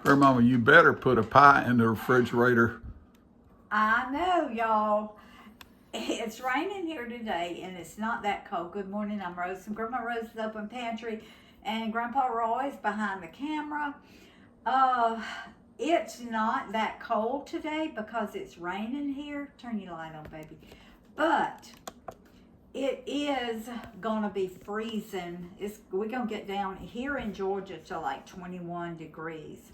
Her mama, you better put a pie in the refrigerator. I know, y'all. It's raining here today, and it's not that cold. Good morning, I'm Rose from Grandma Rose's Open Pantry, and Grandpa Roy's behind the camera. It's not that cold today because it's raining here. Turn your light on, baby. But it is gonna be freezing. We're gonna get down here in Georgia to like 21 degrees,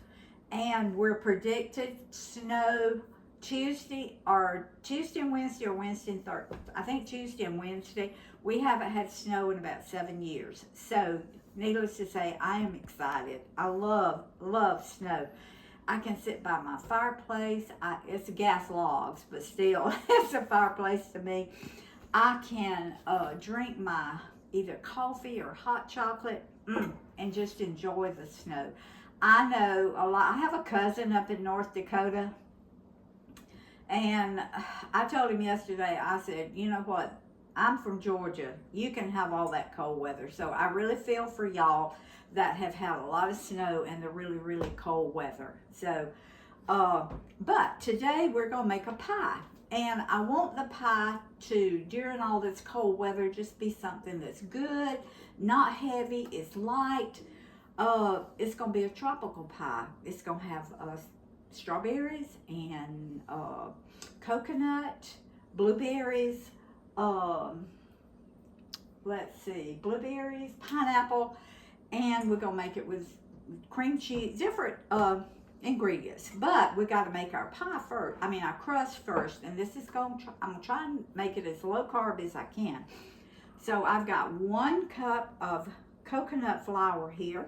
and we're predicted snow Tuesday and Wednesday, or Wednesday and Thursday. I think Tuesday and Wednesday. We haven't had snow in about 7 years. So needless to say, I am excited. I love snow. I can sit by my fireplace. It's gas logs, but still, it's a fireplace to me. I can drink my either coffee or hot chocolate and just enjoy the snow. I know a lot. I have a cousin up in North Dakota, and I told him yesterday, I said, you know what? I'm from Georgia. You can have all that cold weather. So I really feel for y'all that have had a lot of snow and the really, really cold weather. So, but today we're going to make a pie. And I want the pie to, during all this cold weather, just be something that's good, not heavy, it's light. It's going to be a tropical pie. It's going to have strawberries and coconut, blueberries, let's see, blueberries, pineapple, and we're going to make it with cream cheese, different ingredients. But we got to make our pie first, our crust first, and this is I'm going to try and make it as low carb as I can. So I've got 1 cup of coconut flour here.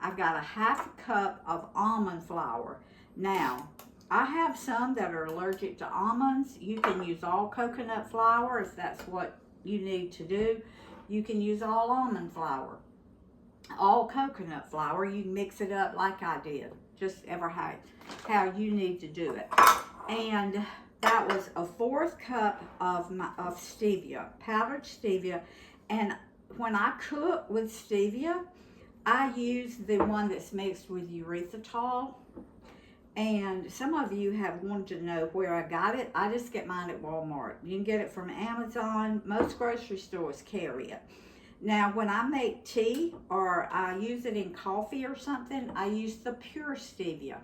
I've got a 1/2 cup of almond flour. Now, I have some that are allergic to almonds. You can use all coconut flour if that's what you need to do. You can use all almond flour, all coconut flour. You can mix it up like I did, just how you need to do it. And that was a 1/4 cup of stevia, powdered stevia. And when I cook with stevia, I use the one that's mixed with erythritol. And some of you have wanted to know where I got it. I just get mine at Walmart. You can get it from Amazon. Most grocery stores carry it. Now, when I make tea or I use it in coffee or something, I use the pure stevia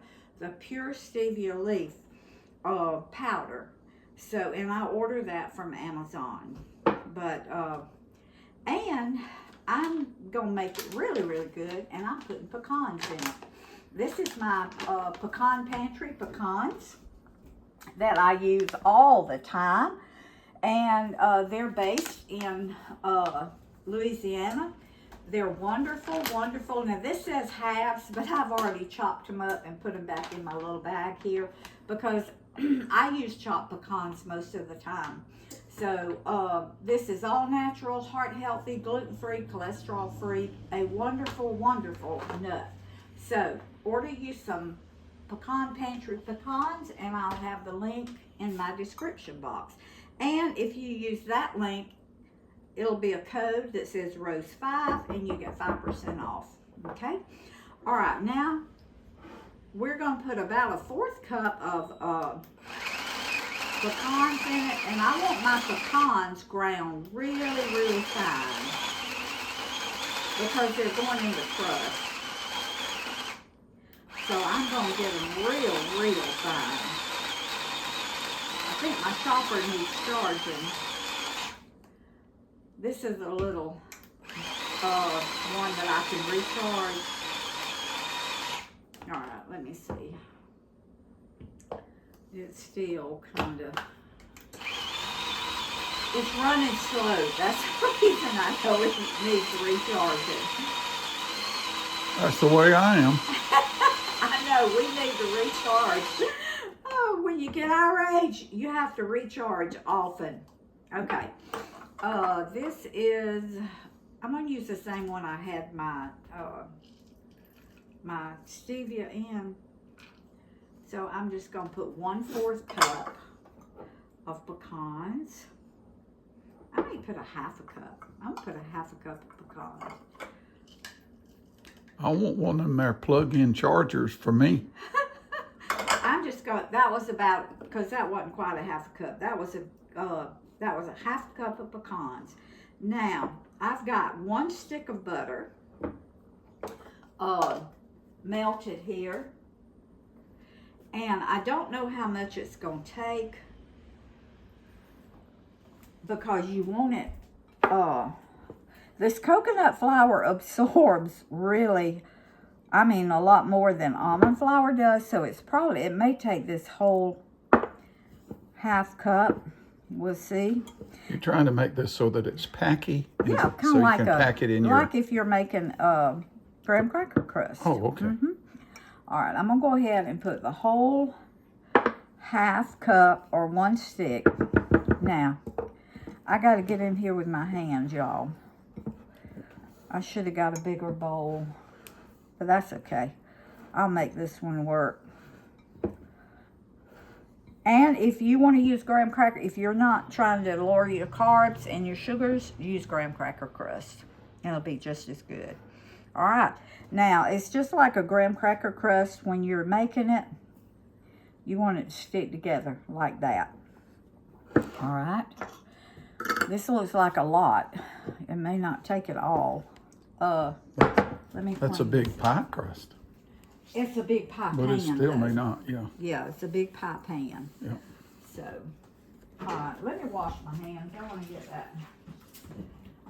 leaf powder. So, and I order that from Amazon. But, and I'm going to make it really, really good, and I'm putting pecans in it. This is my pecan pantry pecans that I use all the time, and they're based in Louisiana. They're wonderful, wonderful. Now this says halves, but I've already chopped them up and put them back in my little bag here because I use chopped pecans most of the time. So this is all natural, heart healthy, gluten-free, cholesterol-free, a wonderful, wonderful nut. So order you some pecan pantry pecans, and I'll have the link in my description box. And if you use that link, it'll be a code that says Rose5, and you get 5% off. Okay? All right, now we're going to put about a 1/4 cup of pecans in it, and I want my pecans ground really, really fine because they're going in the crust. So I'm going to get them real, real fine. I think my chopper needs charging. This is a little one that I can recharge. All right, let me see. It's still kind of, it's running slow. That's the reason I know it needs recharging. That's the way I am. I know, we need to recharge. Oh, when you get our age, you have to recharge often. Okay. This is, I'm going to use the same one I had my stevia in. So I'm just going to put 1/4 cup of pecans. I may put a 1/2 cup. I'm going to put a 1/2 cup of pecans. I want one of them there plug-in chargers for me. I'm just going. That was about, because that wasn't quite a half a cup. That was a half cup of pecans. Now I've got 1 stick of butter, melted here, and I don't know how much it's gonna take because you want it. This coconut flour absorbs really, I mean, a lot more than almond flour does, so it may take this whole half cup. We'll see. You're trying to make this so that it's packy? Yeah, kind so of like you can pack it in like if you're making graham cracker crust. Oh, okay. All right, I'm going to go ahead and put the whole half cup or 1 stick. Now, I got to get in here with my hands, y'all. I should have got a bigger bowl, but that's okay. I'll make this one work. And if you want to use graham cracker, if you're not trying to lower your carbs and your sugars, use graham cracker crust. It'll be just as good. All right. Now, it's just like a graham cracker crust. When you're making it, you want it to stick together like that. All right. This looks like a lot. It may not take it all. Let me. That's a big pie crust. It's a big pie pan. But it still though. may not, yeah. Yeah, it's a big pie pan. Yeah. So, all right, let me wash my hands. I want to get that.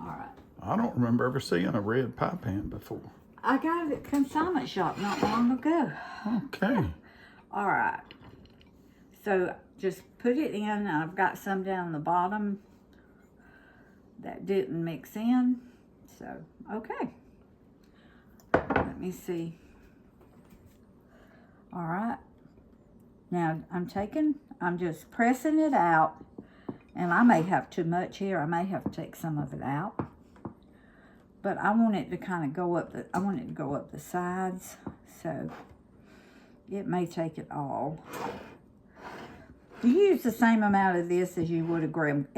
All right. I don't remember ever seeing a red pie pan before. I got it at consignment shop not long ago. Okay. All right. So just put it in. I've got some down the bottom that didn't mix in. So, okay. Let me see. All right. Now I'm just pressing it out, and I may have too much here. I may have to take some of it out. But I want it to kind of go up the sides, so it may take it all. You use the same amount of this as you would a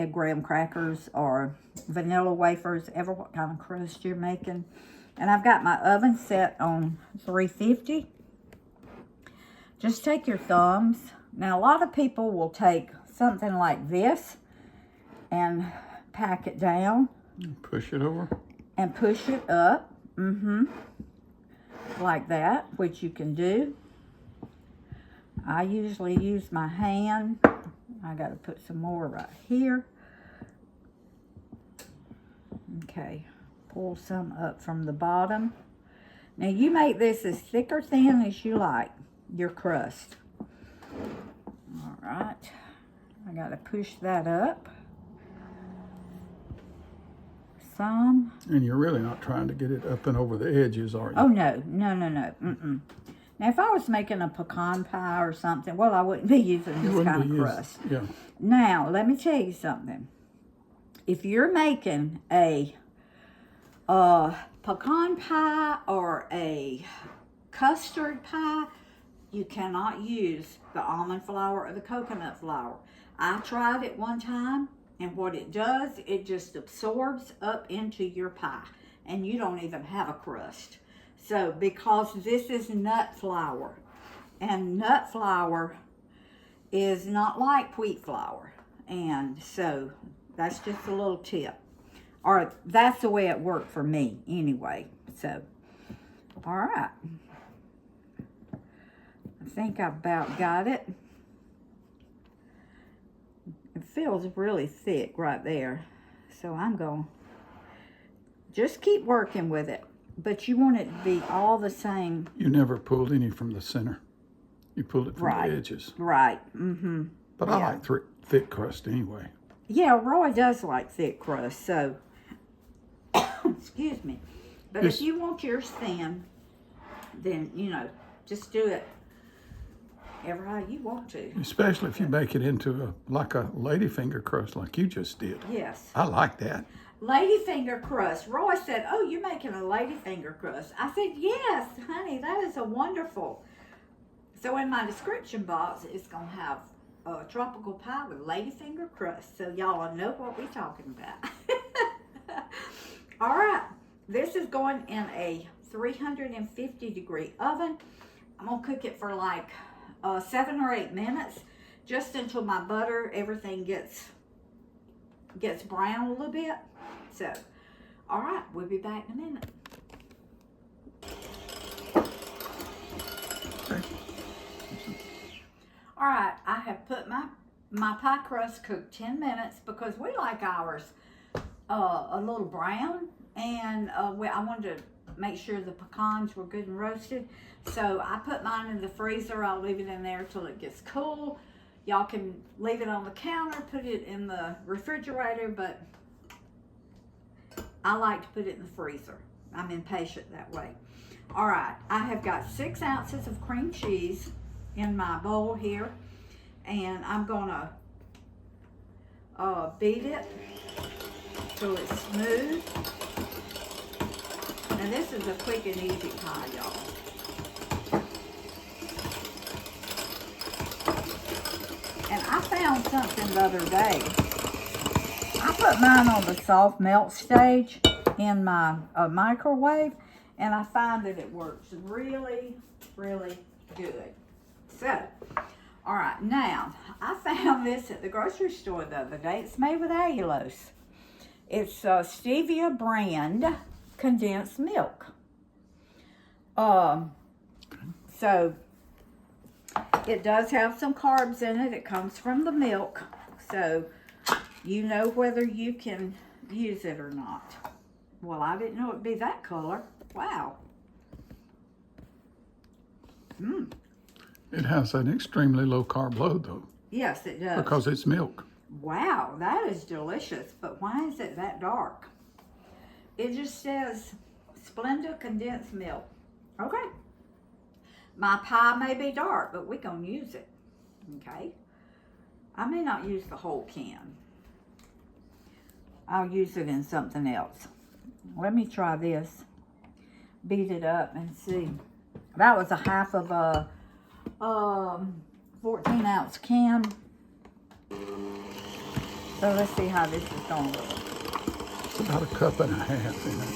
graham crackers or vanilla wafers, ever what kind of crust you're making. And I've got my oven set on 350. Just take your thumbs. Now, a lot of people will take something like this and pack it down. Push it over. And push it up. Like that, which you can do. I usually use my hand. I got to put some more right here. Okay. Pull some up from the bottom. Now, you make this as thick or thin as you like. Your crust. All right. I got to push that up. Some. And you're really not trying to get it up and over the edges, are you? Oh, no. No. Now, if I was making a pecan pie or something, well, I wouldn't be using this kind of crust. Yeah. Now, let me tell you something. If you're making a pecan pie or a custard pie, you cannot use the almond flour or the coconut flour. I tried it one time, and what it does, it just absorbs up into your pie, and you don't even have a crust. So, because this is nut flour, and nut flour is not like wheat flour, and so that's just a little tip. Or that's the way it worked for me anyway. So, all right. I think I about got it. It feels really thick right there. So I'm going to just keep working with it. But you want it to be all the same. You never pulled any from the center. You pulled it from the edges. Right. But I like thick crust anyway. Yeah, Roy does like thick crust, so excuse me. But if you want yours thin, then just do it ever how you want to. Especially if you make it into like a ladyfinger crust like you just did. Yes. I like that. Ladyfinger crust. Roy said, "Oh, you're making a ladyfinger crust." I said, "Yes, honey, that is a wonderful." So in my description box, it's going to have a tropical pie with ladyfinger crust. So y'all will know what we're talking about. All right. This is going in a 350-degree oven. I'm gonna cook it for like 7 or 8 minutes, just until my butter, everything gets brown a little bit. So, all right, we'll be back in a minute. All right, I have put my pie crust cooked 10 minutes because we like ours a little brown, and I wanted to make sure the pecans were good and roasted. So I put mine in the freezer. I'll leave it in there till it gets cool. Y'all can leave it on the counter, put it in the refrigerator, but I like to put it in the freezer. I'm impatient that way. All right, I have got 6 ounces of cream cheese in my bowl here, and I'm gonna beat it till it's smooth. Now this is a quick and easy pie, y'all. And I found something the other day. I put mine on the soft melt stage in my microwave, and I find that it works really, really good. So, all right, now, I found this at the grocery store the other day. It's made with allulose. It's stevia brand condensed milk. So, it does have some carbs in it. It comes from the milk. So, you know whether you can use it or not. Well, I didn't know it'd be that color. Wow. It has an extremely low carb load, though. Yes, it does. Because it's milk. Wow, that is delicious. But why is it that dark? It just says Splenda condensed milk. Okay. My pie may be dark, but we're going to use it. Okay. I may not use the whole can. I'll use it in something else. Let me try this. Beat it up and see. That was a half of a 14-ounce can. So let's see how this is going to look. It's about a cup and a half in it.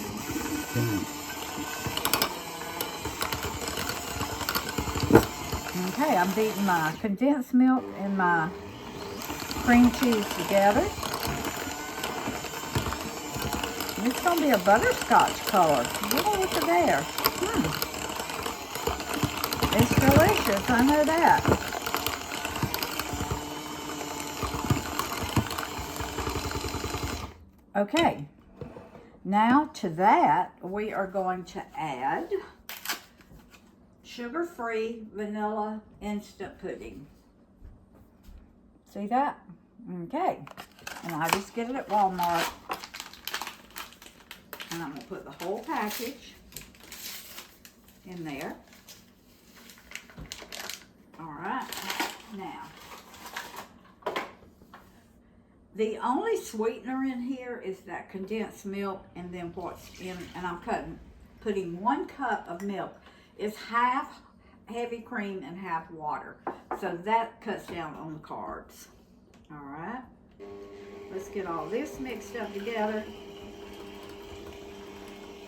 Okay, I'm beating my condensed milk and my cream cheese together. It's going to be a butterscotch color. Oh, look at there. It's delicious, I know that. Okay, now to that we are going to add sugar-free vanilla instant pudding. See that? Okay, and I just get it at Walmart. And I'm going to put the whole package in there. All right, now, the only sweetener in here is that condensed milk, and then what's in, and I'm putting 1 cup of milk. It's half heavy cream and half water. So that cuts down on the carbs. All right, let's get all this mixed up together.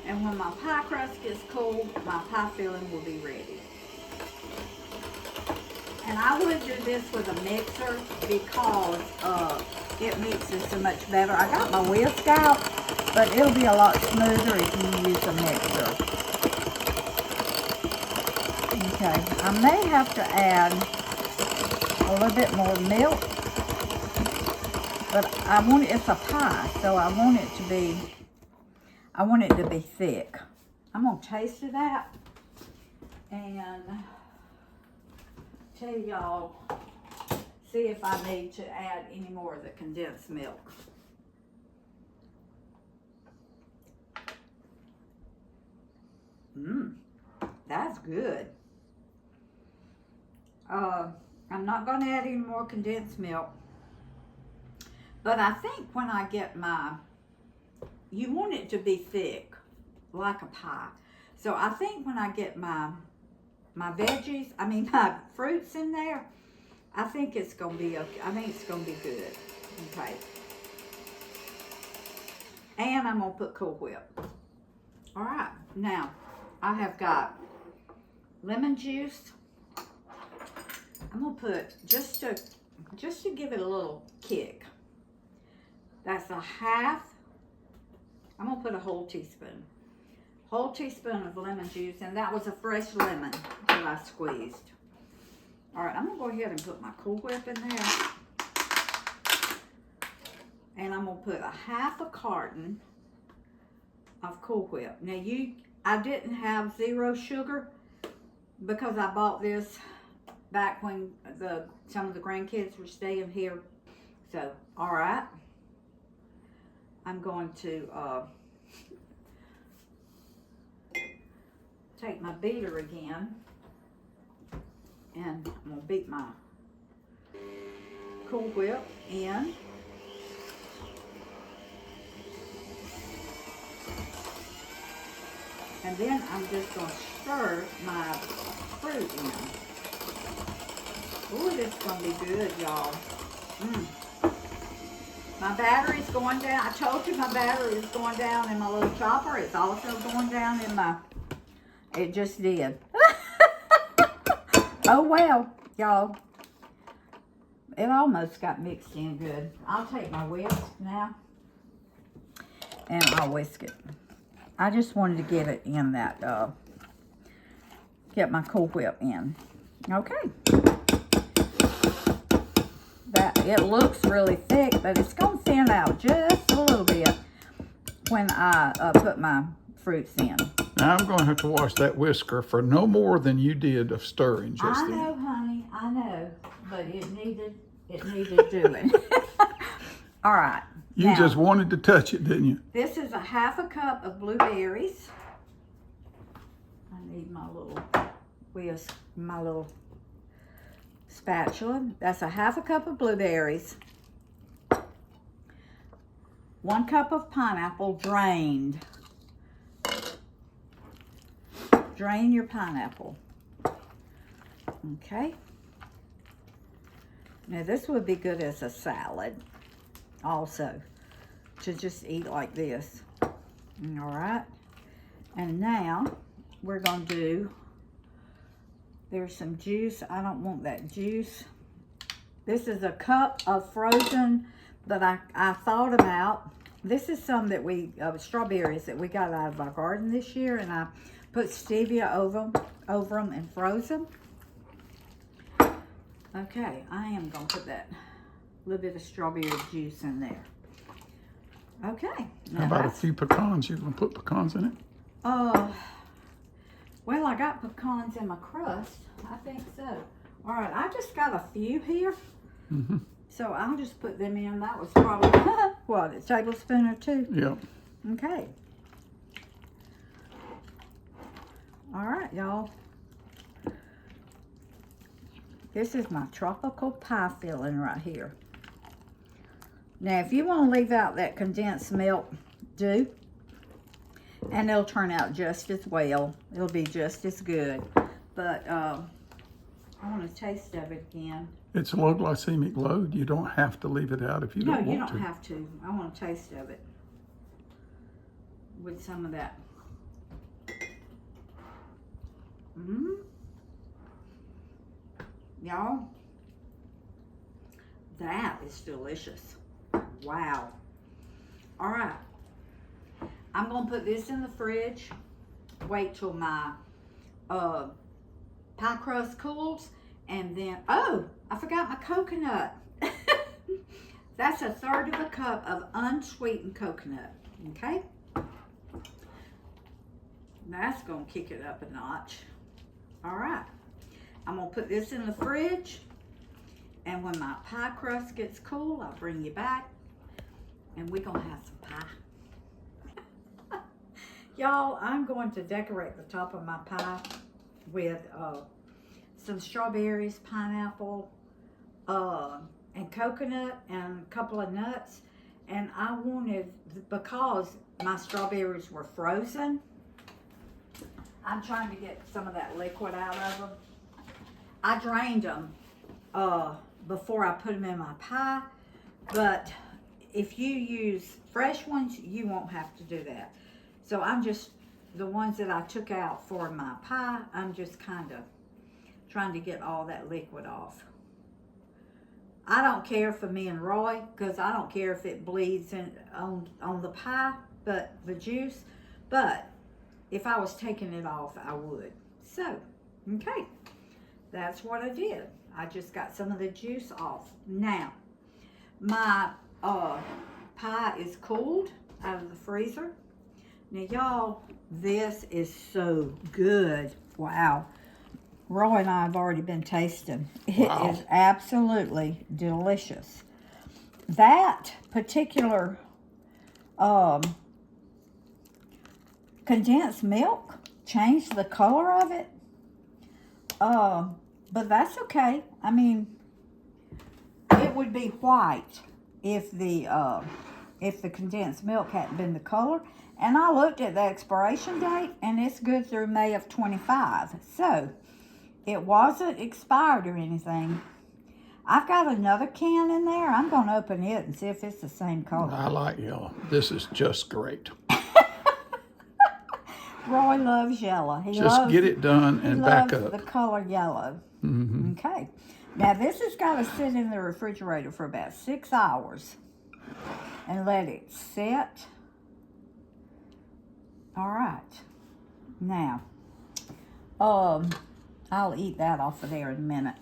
And when my pie crust gets cold, my pie filling will be ready. And I would do this with a mixer because it mixes so much better. I got my whisk out, but it'll be a lot smoother if you use a mixer. Okay, I may have to add a little bit more milk, but I want it's a pie, so I want it to be thick. I'm gonna taste of that and tell y'all, see if I need to add any more of the condensed milk. That's good. I'm not gonna add any more condensed milk, but I think when I get you want it to be thick, like a pie. So I think when I get my veggies, my fruits in there, I think it's gonna be okay. I think it's gonna be good. Okay. And I'm gonna put Cool Whip. All right. Now, I have got lemon juice. I'm gonna put just to give it a little kick. That's a half. I'm gonna put a whole teaspoon of lemon juice, and that was a fresh lemon that I squeezed. All right, I'm gonna go ahead and put my Cool Whip in there, and I'm gonna put a half a carton of Cool Whip. Now I didn't have 0 sugar because I bought this back when some of the grandkids were staying here. So, all right, I'm going to take my beater again, and I'm gonna beat my Cool Whip in. And then I'm just gonna stir my fruit in. Ooh, this is gonna be good, y'all. My battery's going down. I told you my battery is going down in my little chopper. It's also going down in my, it just did. Oh well, y'all. It almost got mixed in good. I'll take my whisk now, and I'll whisk it. I just wanted to get it in that, get my Cool Whip in. Okay. It looks really thick, but it's going to thin out just a little bit when I put my fruits in. Now I'm going to have to wash that whisker for no more than you did of stirring just I then. know, honey, I know, but it needed doing. All right. You now, just wanted to touch it, didn't you? This is a half a cup of blueberries. I need my little whisk, my little spatula. That's a half a cup of blueberries. 1 cup of pineapple drained. Drain your pineapple. Okay. Now this would be good as a salad also, to just eat like this. All right. And now we're going to do, there's some juice. I don't want that juice. This is a cup of frozen that I thought about. This is some that strawberries that we got out of our garden this year, and I put stevia over them and froze them. Okay, I am going to put that little bit of strawberry juice in there. Okay. How about a few pecans? You going to put pecans in it? Well, I got pecans in my crust. I think so. All right, I just got a few here. Mm-hmm. So I'll just put them in. That was probably, what, a tablespoon or 2? Yep. Okay. All right, y'all. This is my tropical pie filling right here. Now, if you want to leave out that condensed milk, do. And it'll turn out just as well. It'll be just as good. But I want a taste of it again. It's a low glycemic load. You don't have to leave it out if you don't want to. No, you don't have to. I want a taste of it. With some of that. Y'all, that is delicious. Wow. All right. I'm going to put this in the fridge. Wait till my pie crust cools. And then, oh, I forgot my coconut. That's 1/3 of a cup of unsweetened coconut. Okay? That's going to kick it up a notch. All right. I'm going to put this in the fridge. And when my pie crust gets cool, I'll bring you back. And we're going to have some pie. Y'all, I'm going to decorate the top of my pie with some strawberries, pineapple, and coconut, and a couple of nuts. And I wanted, because my strawberries were frozen, I'm trying to get some of that liquid out of them. I drained them before I put them in my pie, but if you use fresh ones, you won't have to do that. So I'm just the ones that I took out for my pie, I'm just kind of trying to get all that liquid off. I don't care for me and Roy, because I don't care if it bleeds in on the pie, but the juice. But if I was taking it off, I would. So, okay, that's what I did. I just got some of the juice off. Now, my pie is cooled out of the freezer. Now, y'all, this is so good. Wow. Roy and I have already been tasting. It is absolutely delicious. That particular condensed milk changed the color of it. But that's okay. I mean, it would be white if the condensed milk hadn't been the color. And I looked at the expiration date, and it's good through May of 25. So, it wasn't expired or anything. I've got another can in there. I'm going to open it and see if it's the same color. I like yellow. This is just great. Roy loves yellow. Just get it done and back up. The color yellow. Mm-hmm. Okay. Now, this has got to sit in the refrigerator for about 6 hours and let it set. All right. Now, I'll eat that off of there in a minute.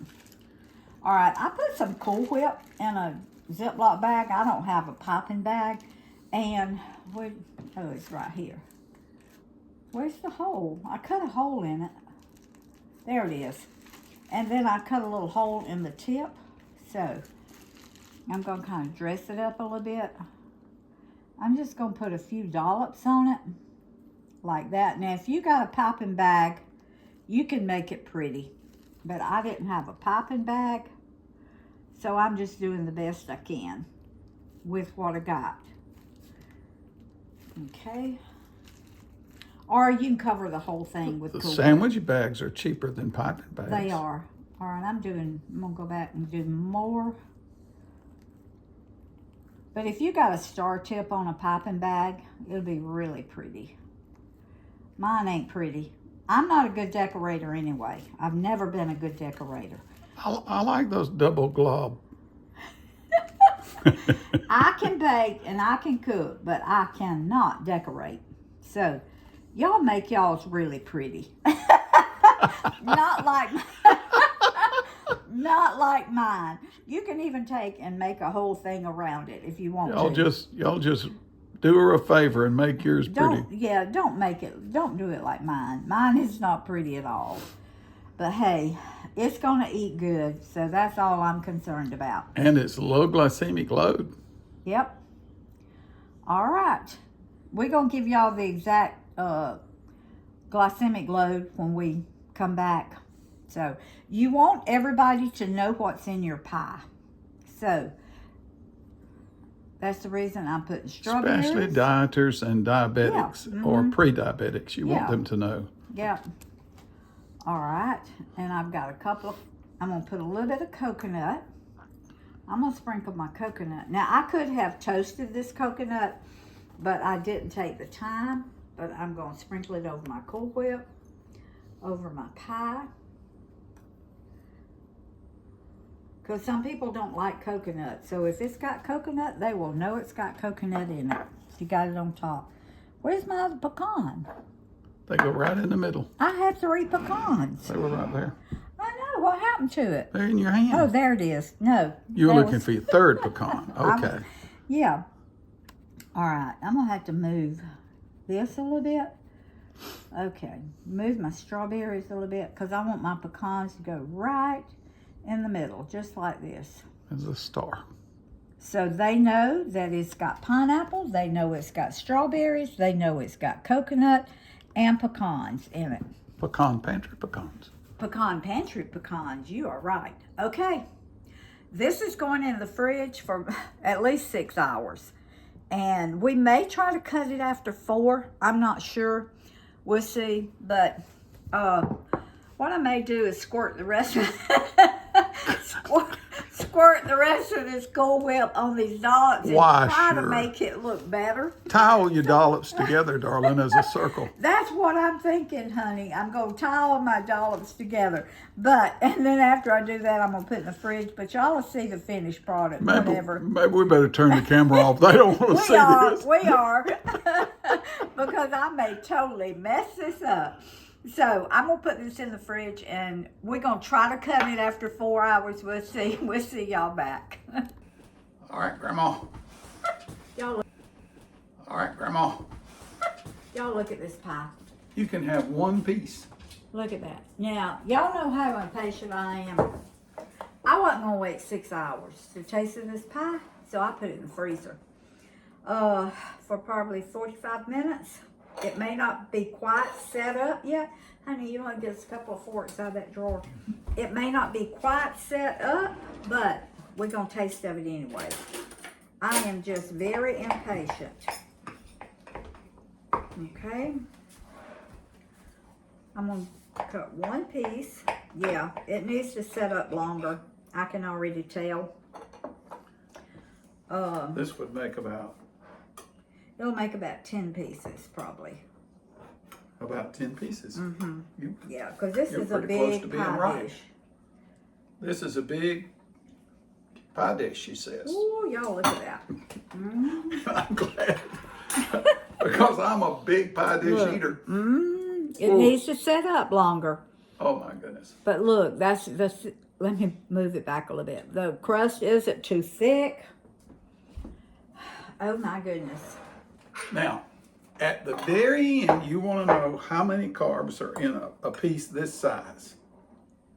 All right, I put some Cool Whip in a Ziploc bag. I don't have a piping bag. And, it's right here. Where's the hole? I cut a hole in it. There it is. And then I cut a little hole in the tip. So, I'm going to kind of dress it up a little bit. I'm just going to put a few dollops on it. Like that. Now, if you got a piping bag, you can make it pretty. But I didn't have a piping bag. So I'm just doing the best I can with what I got. Okay. Or you can cover the whole thing with The Cool sandwich bags are cheaper than piping bags. They are. All right, I'm going to go back and do more. But if you got a star tip on a piping bag, it'll be really pretty. Mine ain't pretty. I'm not a good decorator anyway. I've never been a good decorator. I like those double glob. I can bake and I can cook, but I cannot decorate. So, y'all make y'all's really pretty. Not like mine. You can even take and make a whole thing around it if you want to. Y'all just do her a favor and make yours pretty. Don't do it like mine. Mine is not pretty at all. But hey, it's going to eat good, so that's all I'm concerned about. And it's low glycemic load. Yep. All right. We're going to give y'all the exact glycemic load when we come back. So, you want everybody to know what's in your pie. So, that's the reason I'm putting strawberries. Especially dieters and diabetics or pre-diabetics. You want them to know. Yep. All right. And I've got I'm going to put a little bit of coconut. I'm going to sprinkle my coconut. Now, I could have toasted this coconut, but I didn't take the time. But I'm going to sprinkle it over my Cool Whip, over my pie. Because some people don't like coconut. So if it's got coconut, they will know it's got coconut in it. You got it on top. Where's my other pecan? They go right in the middle. I had 3 pecans. They were right there. I know. What happened to it? They're in your hand. Oh, there it is. No. You were looking for your third pecan. Okay. Yeah. All right. I'm going to have to move this a little bit. Okay. Move my strawberries a little bit because I want my pecans to go right in the middle, just like this. As a star. So they know that it's got pineapple, they know it's got strawberries, they know it's got coconut and pecans in it. Pecan pantry pecans. Pecan pantry pecans, you are right. Okay, this is going in the fridge for at least 6 hours. And we may try to cut it after 4. I'm not sure. We'll see. But what I may do is squirt the rest of squirt the rest of this Cool Whip on these dollops and Why, try to sure. make it look better. Tie all your dollops together, darling, as a circle. That's what I'm thinking, honey. I'm going to tie all my dollops together. And then after I do that, I'm going to put it in the fridge. But y'all will see the finished product, whatever. Maybe we better turn the camera off. They don't want to see this. We are. Because I may totally mess this up. So I'm going to put this in the fridge, and we're going to try to cut it after 4 hours. We'll see y'all back. All right, Grandma. Y'all look, All right, Grandma. y'all look at this pie. You can have one piece. Look at that. Now, y'all know how impatient I am. I wasn't going to wait 6 hours to taste of this pie, so I put it in the freezer for probably 45 minutes. It may not be quite set up yet. Honey, you want to get us a couple of forks out of that drawer. It may not be quite set up, but we're going to taste of it anyway. I am just very impatient. Okay. I'm going to cut one piece. Yeah, it needs to set up longer. I can already tell. This would make about It'll make about 10 pieces, probably. 10 pieces. Mm-hmm. You, Yeah, because this You're is a pretty close to big being pie right. dish. This is a big pie dish, she says. Ooh, y'all look at that. Mm. I'm glad. Because I'm a big pie dish Look. eater. It Ooh. needs to set up longer. Oh my goodness. But look, that's let me move it back a little bit. The crust isn't too thick. Oh my goodness. Now, at the very end, you want to know how many carbs are in a piece this size.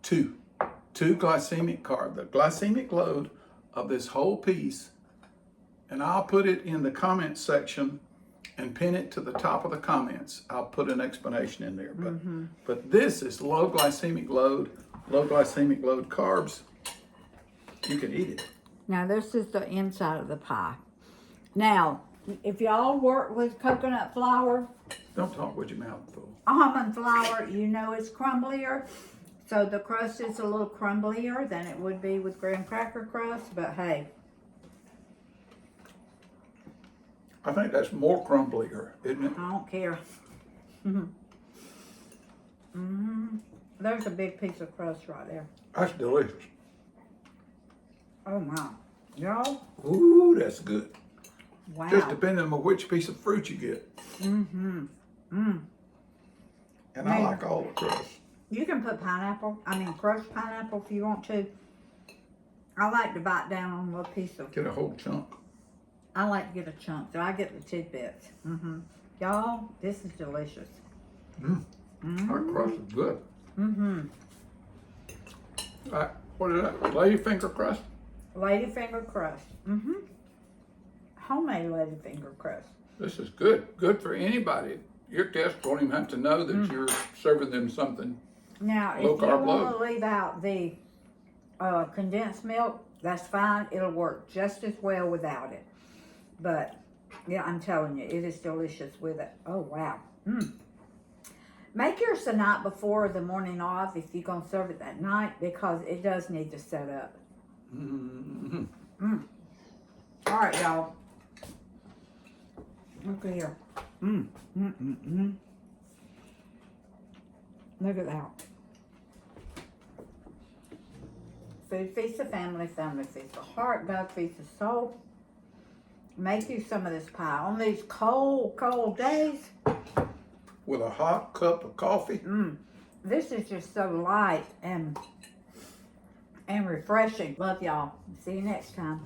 2. 2 glycemic carb. The glycemic load of this whole piece, and I'll put it in the comments section and pin it to the top of the comments. I'll put an explanation in there. But this is low glycemic load carbs. You can eat it. Now this is the inside of the pie. Now, if y'all work with coconut flour, Don't talk with your mouth full. almond flour, you know it's crumblier. So the crust is a little crumblier than it would be with graham cracker crust, but hey. I think that's more crumblier, isn't it? I don't care. There's a big piece of crust right there. That's delicious. Oh my. Y'all? Ooh, that's good. Wow. Just depending on which piece of fruit you get. And I like all the crust. You can put crushed pineapple if you want to. I like to bite down on a little piece of. Get a whole chunk. I like to get a chunk, so I get the tidbits. Y'all, this is delicious. Our crust is good. What is that? Lady finger crust? Lady finger crust. Homemade lady finger crust. This is good. Good for anybody. Your guests won't even have to know that you're serving them something. Now, Low if you carb want to load. leave out the condensed milk, that's fine. It'll work just as well without it. But, yeah, I'm telling you, it is delicious with it. Oh, wow. Make yours the night before or the morning of if you're going to serve it that night because it does need to set up. All right, y'all. Look here. Look at that. Food feeds the family, family feeds the heart, God feeds the soul. Make you some of this pie on these cold, cold days. With a hot cup of coffee. This is just so light and refreshing. Love y'all. See you next time.